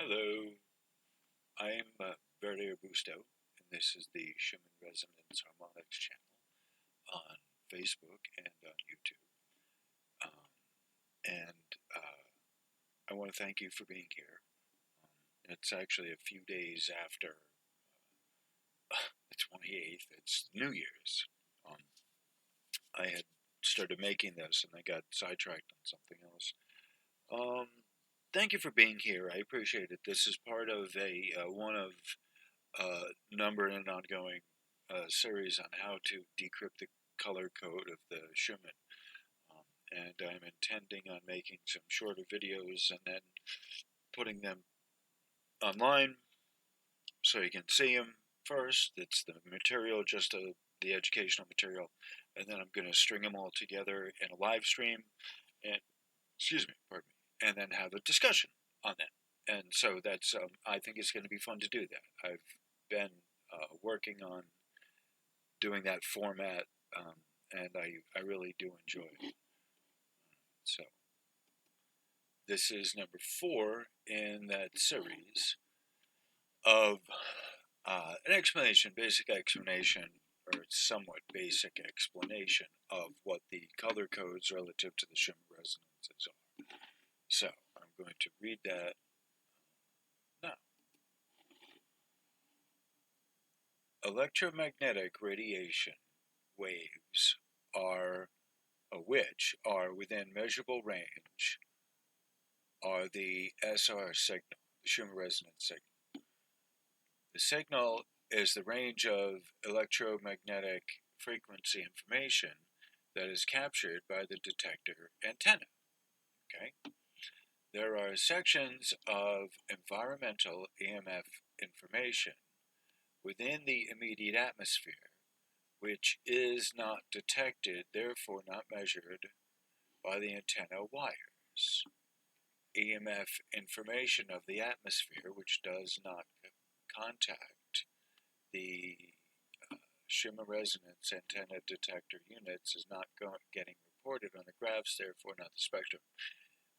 Hello, I'm Verde Augusto, and this is the Schumann Resonance Harmonics channel on Facebook and on YouTube. Um, and I want to thank you for being here. It's actually a few days after the 28th, it's New Year's. Um, I had started making this and I got sidetracked on something else. Um, Thank you for being here. I appreciate it. This is part of a one of number in an ongoing series on how to decrypt the color code of the Schumann. And I'm intending on making some shorter videos and then putting them online so you can see them first. It's the material, just the educational material, and then I'm going to string them all together in a live stream, and excuse me, pardon me, and then have a discussion on that. And so that's I think it's going to be fun to do that. I've been working on doing that format, and I really do enjoy it. So this is number 4 in that series of an explanation, basic explanation, or somewhat basic explanation of what the color codes relative to the Schumann resonances are. So I'm going to read that now. Electromagnetic radiation waves are, which are within measurable range, are the SR signal, the Schumann resonance signal. The signal is the range of electromagnetic frequency information that is captured by the detector antenna. Okay? There are sections of environmental EMF information within the immediate atmosphere which is not detected, therefore not measured by the antenna wires. EMF information of the atmosphere which does not contact the Schumann resonance antenna detector units is not getting reported on the graphs, therefore not the spectrum.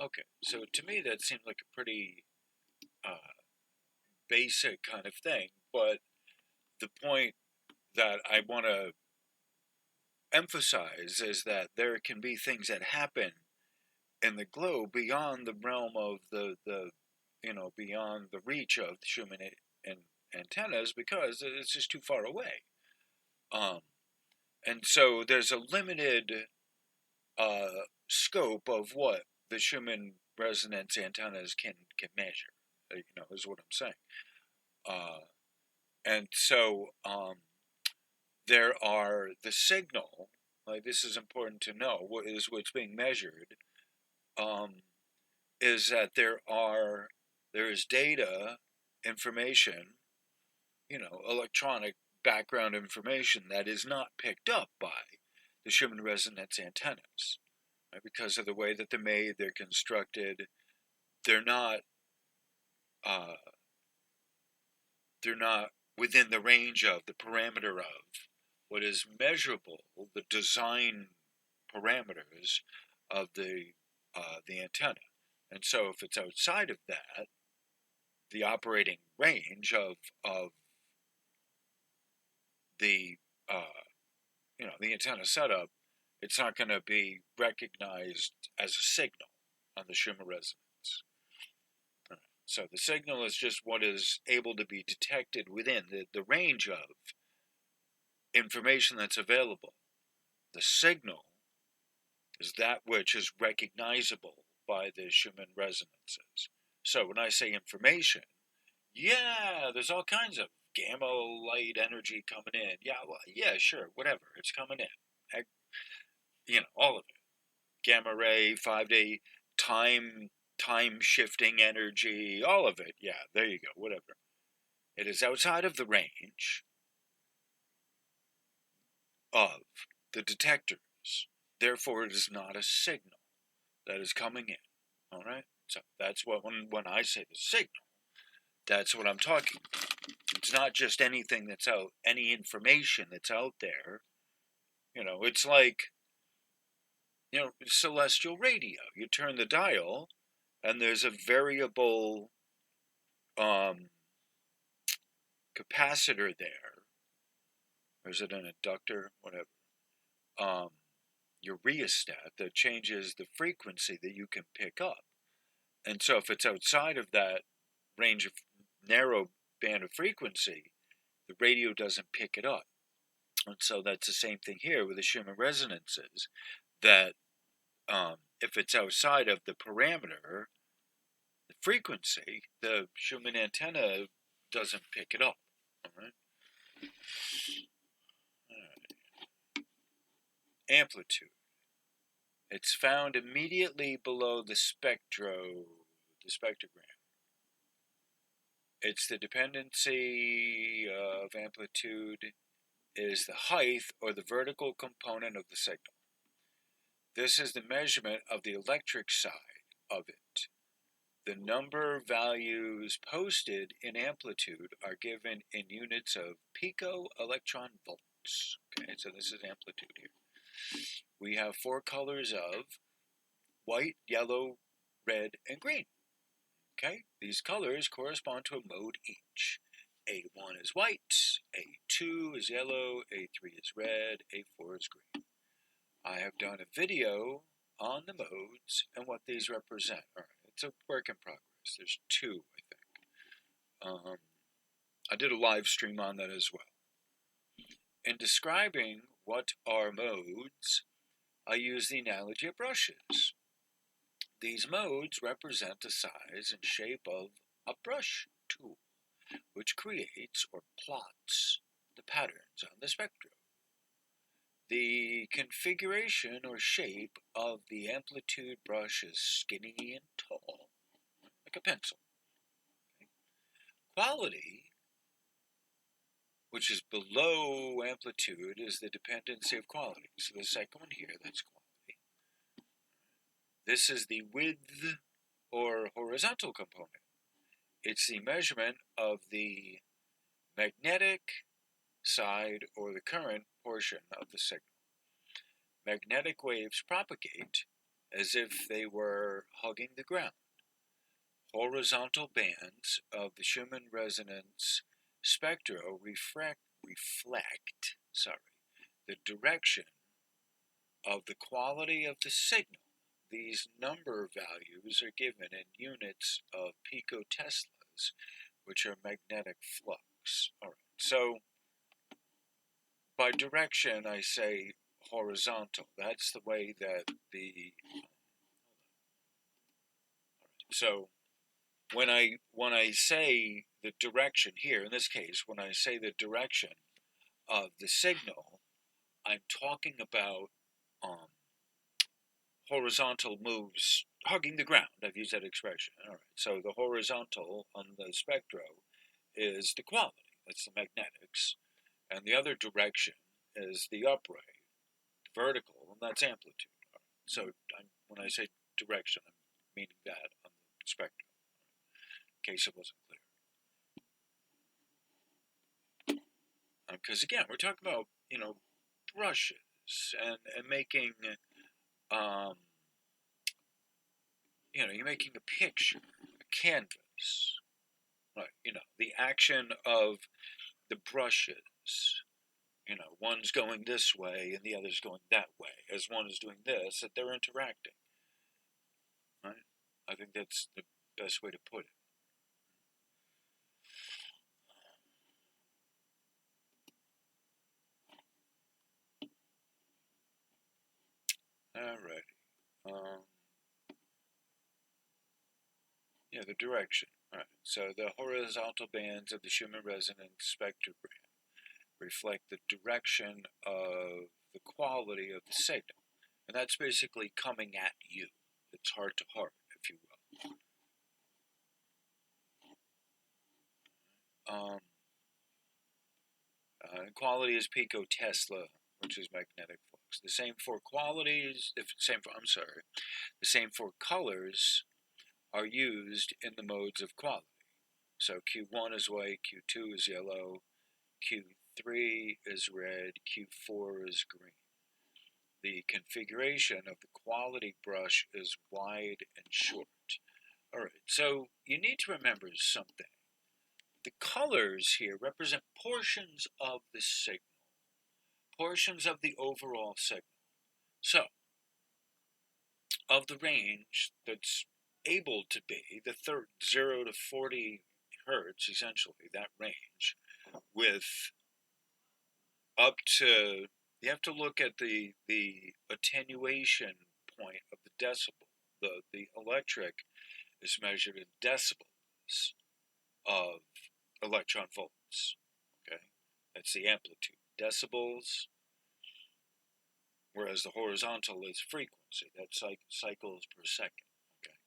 Okay, so to me that seemed like a pretty basic kind of thing, but the point that I want to emphasize is that there can be things that happen in the globe beyond the realm of the beyond the reach of the Schumann antennas because it's just too far away. Um, and so there's a limited scope of what the Schumann resonance antennas can measure. Is what I'm saying. And so there are the signal. Like this is important to know. What's being measured is that there is data, information, electronic background information that is not picked up by the Schumann resonance antennas, right? Because of the way that they're made, they're constructed. They're not uh, they're not within the range of the parameter of what is measurable, the design parameters of the antenna. And so, if it's outside of that, the operating range of the the antenna setup, it's not going to be recognized as a signal on the Schumann resonance. Right. So the signal is just what is able to be detected within the range of information that's available. The signal is that which is recognizable by the Schumann resonances. So when I say information, yeah, there's all kinds of gamma light energy coming in. Yeah, well, yeah, sure, whatever, it's coming in. All of it. Gamma ray, 5-day time shifting energy, all of it. Yeah, there you go, whatever. It is outside of the range of the detectors. Therefore, it is not a signal that is coming in. All right? So that's what, when I say the signal, that's what I'm talking about. It's not just anything that's out, any information that's out there. It's like, celestial radio. You turn the dial, and there's a variable capacitor there, or is it an inductor, whatever, your rheostat that changes the frequency that you can pick up. And so if it's outside of that range of narrow band of frequency, the radio doesn't pick it up. And so that's the same thing here with the Schumann resonances, that if it's outside of the parameter, the frequency, the Schumann antenna doesn't pick it up. All right. Amplitude. It's found immediately below the spectrogram. It's the dependency of amplitude is the height or the vertical component of the signal. This is the measurement of the electric side of it. The number values posted in amplitude are given in units of pico-elecron-Volts. Okay, so this is amplitude here. We have four colors of white, yellow, red, and green. Okay, these colors correspond to a mode each. A1 is white, A2 is yellow, A3 is red, A4 is green. I have done a video on the modes and what these represent. All right, it's a work in progress. There's two, I think. I did a live stream on that as well. In describing what are modes, I use the analogy of brushes. These modes represent the size and shape of a brush tool, which creates or plots the patterns on the spectrum. The configuration or shape of the amplitude brush is skinny and tall, like a pencil. Quality, which is below amplitude, is the dependency of quality. So the second one here, that's quality. This is the width or horizontal component. It's the measurement of the magnetic side or the current portion of the signal. Magnetic waves propagate as if they were hugging the ground. Horizontal bands of the Schumann resonance spectro reflect the direction of the quality of the signal. These number values are given in units of picoteslas, which are magnetic flux. All right, so by direction I say horizontal. That's the way that so when I say the direction here, in this case, when I say the direction of the signal, I'm talking about horizontal moves hugging the ground. I've used that expression. All right. So the horizontal on the spectro is the quality. That's the magnetics. And the other direction is the upright. Vertical, and that's amplitude. Right. So when I say direction, I'm meaning that on the spectrum. In case it wasn't clear. Because again, we're talking about, brushes and making, you're making a picture, a canvas, right? The action of the brushes. One's going this way and the other's going that way. As one is doing this, that they're interacting, right? I think that's the best way to put it. All right. The direction. All right. So the horizontal bands of the Schumann resonance spectrogram reflect the direction of the quality of the signal. And that's basically coming at you. It's heart to heart, if you will. Quality is picotesla, which is magnetic flux. The same four colors are used in the modes of quality. So Q1 is white, Q2 is yellow, Q3 is red, Q4 is green. The configuration of the quality brush is wide and short. All right, so you need to remember something. the colors here represent portions of the signal, portions of the overall signal. So, of the range that's able to be the 0 to 40 hertz, essentially, that range, with up to, you have to look at the attenuation point of the decibel. The electric is measured in decibels of electron volts. Okay, that's the amplitude. Decibels, whereas the horizontal is frequency. That's cycles per second. Okay,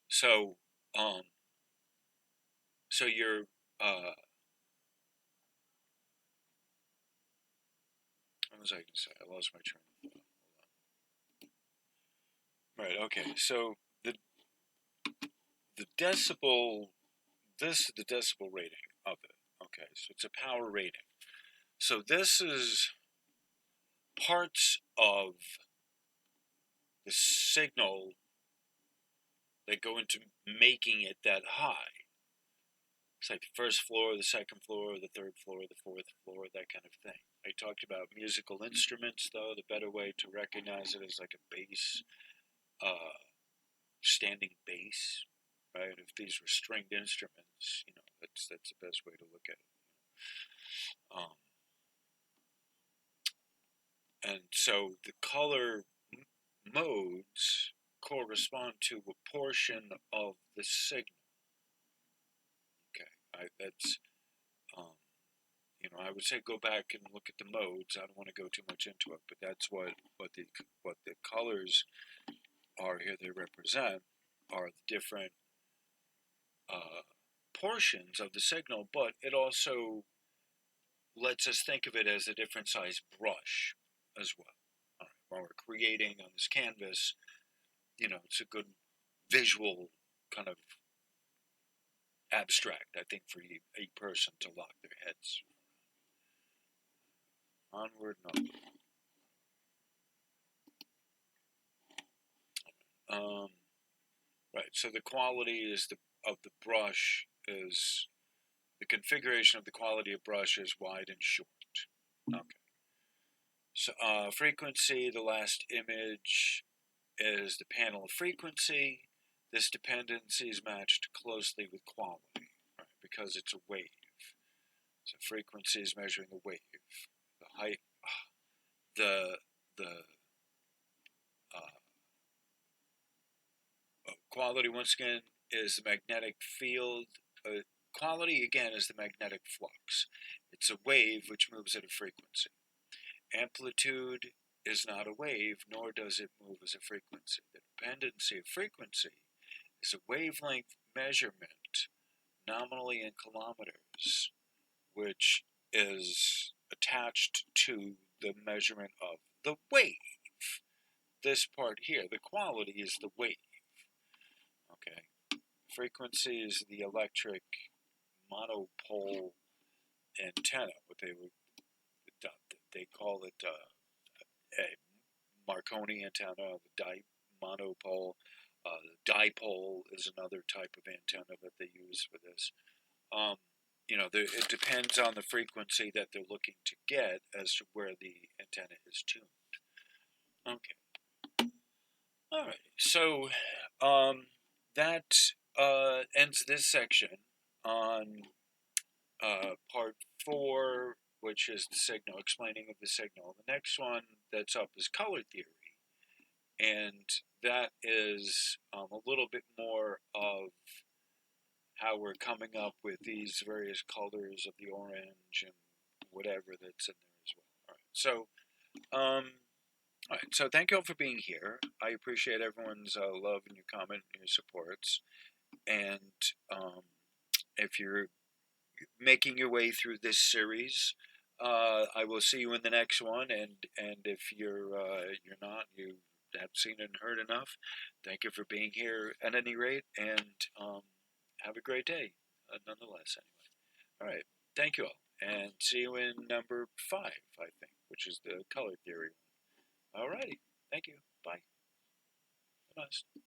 so so your what was I going to say? I lost my train of thought. Right. Okay. So the decibel. This is the decibel rating of it. Okay. So it's a power rating. So this is parts of the signal that go into making it that high. It's like the first floor, the second floor, the third floor, the fourth floor, that kind of thing. I talked about musical instruments, though. The better way to recognize it is like a bass, standing bass, right? If these were stringed instruments, that's the best way to look at it. And so the color modes correspond to a portion of the signal. Okay, that's I would say go back and look at the modes. I don't want to go too much into it, but that's what the colors are here. They represent are the different portions of the signal, but it also lets us think of it as a different size brush as well. All right, while we're creating on this canvas, it's a good visual kind of abstract, I think, for a person to lock their heads. Onward and onward. Right, so the quality of the brush is, the configuration of the quality of brush is wide and short. Okay. So frequency, the last image is the panel of frequency. This dependency is matched closely with quality, right, because it's a wave. So frequency is measuring the wave. The height, the quality, once again, is the magnetic field. Quality, again, is the magnetic flux. It's a wave which moves at a frequency. Amplitude is not a wave, nor does it move as a frequency. The dependency of frequency is a wavelength measurement, nominally in kilometers, which is attached to the measurement of the wave. This part here, the quality, is the wave. Okay. Frequency is the electric monopole antenna. What they call it a Marconi antenna, the monopole. The dipole is another type of antenna that they use for this. It depends on the frequency that they're looking to get as to where the antenna is tuned. Okay. All right. So that ends this section on part 4, which is the signal, explaining of the signal. The next one that's up is color theory. And that is a little bit more of how we're coming up with these various colors of the orange and whatever that's in there as well. All right, so thank you all for being here. I appreciate everyone's love and your comment and your supports. And if you're making your way through this series, I will see you in the next one. And if you're not, you have seen and heard enough, thank you for being here at any rate, and have a great day, nonetheless. Anyway, all right, thank you all, and see you in number 5, I think, which is the color theory. All righty, thank you. Bye. Nice.